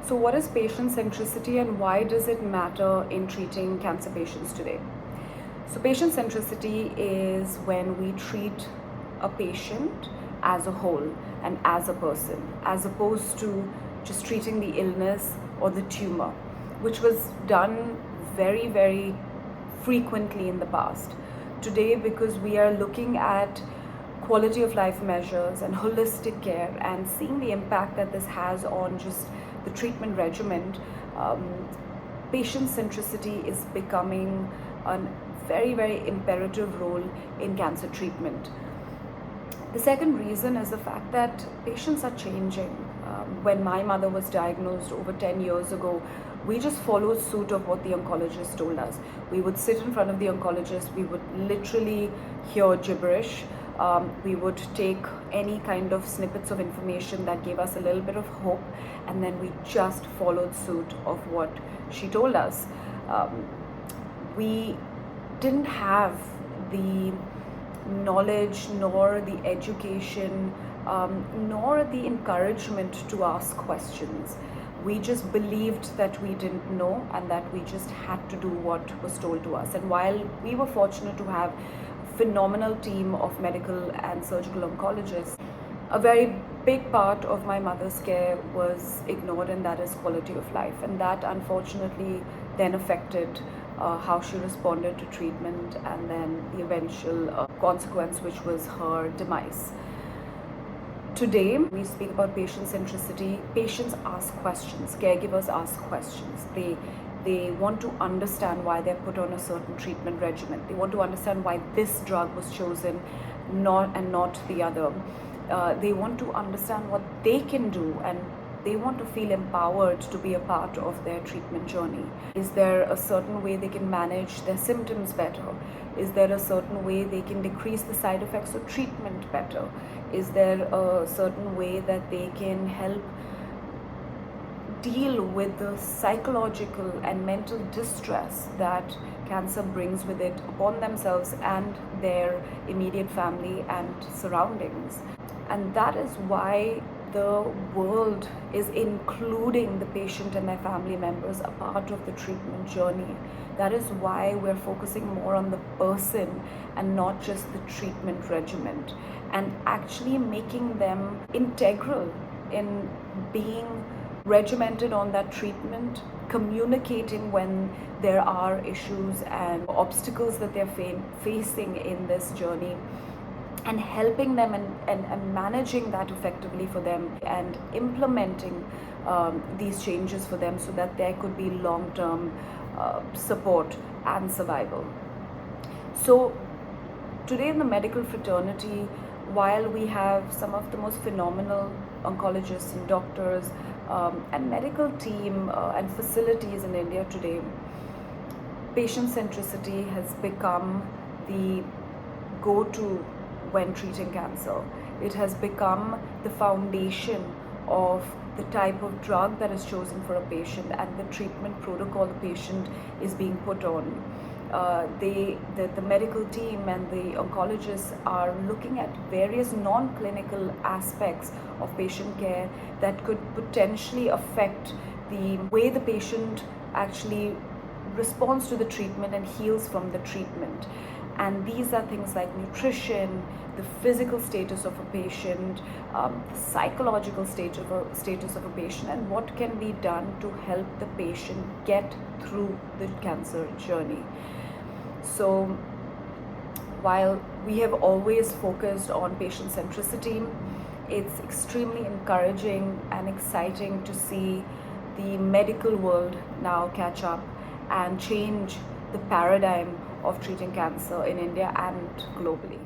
So what is patient centricity and why does it matter in treating cancer patients today? So patient centricity is when we treat a patient as a whole and as a person, as opposed to just treating the illness or the tumor, which was done very, very frequently in the past. Today, because we are looking at quality of life measures and holistic care and seeing the impact that this has on just the treatment regimen, patient centricity is becoming a very, very imperative role in cancer treatment. The second reason is the fact that patients are changing. When my mother was diagnosed over 10 years ago, we just followed suit of what the oncologist told us. We would sit in front of the oncologist, we would literally hear gibberish. We would take any kind of snippets of information that gave us a little bit of hope, and then we just followed suit of what she told us. We didn't have the knowledge nor the education nor the encouragement to ask questions. We just believed that we didn't know and that we just had to do what was told to us. And while we were fortunate to have a phenomenal team of medical and surgical oncologists, a very big part of my mother's care was ignored, and that is quality of life. And that unfortunately then affected how she responded to treatment, and then the eventual consequence, which was her demise. Today, we speak about patient centricity. Patients ask questions, caregivers ask questions. They want to understand why they're put on a certain treatment regimen. They want to understand why this drug was chosen, not the other. They want to understand what they can do, and they want to feel empowered to be a part of their treatment journey. Is there a certain way they can manage their symptoms better? Is there a certain way they can decrease the side effects of treatment better? Is there a certain way that they can help deal with the psychological and mental distress that cancer brings with it upon themselves and their immediate family and surroundings? And that is why the world is including the patient and their family members a part of the treatment journey. That is why we're focusing more on the person and not just the treatment regimen, and actually making them integral in being regimented on that treatment, communicating when there are issues and obstacles that they're facing in this journey, and helping them and managing that effectively for them, and implementing these changes for them so that there could be long-term support and survival. So today in the medical fraternity, while we have some of the most phenomenal oncologists and doctors and medical team and facilities in India today, patient centricity has become the go-to when treating cancer. It has become the foundation of the type of drug that is chosen for a patient and the treatment protocol the patient is being put on. The medical team and the oncologists are looking at various non-clinical aspects of patient care that could potentially affect the way the patient actually responds to the treatment and heals from the treatment. And these are things like nutrition, the physical status of a patient, the psychological status of a patient, and what can be done to help the patient get through the cancer journey. So while we have always focused on patient centricity, it's extremely encouraging and exciting to see the medical world now catch up and change the paradigm of treating cancer in India and globally.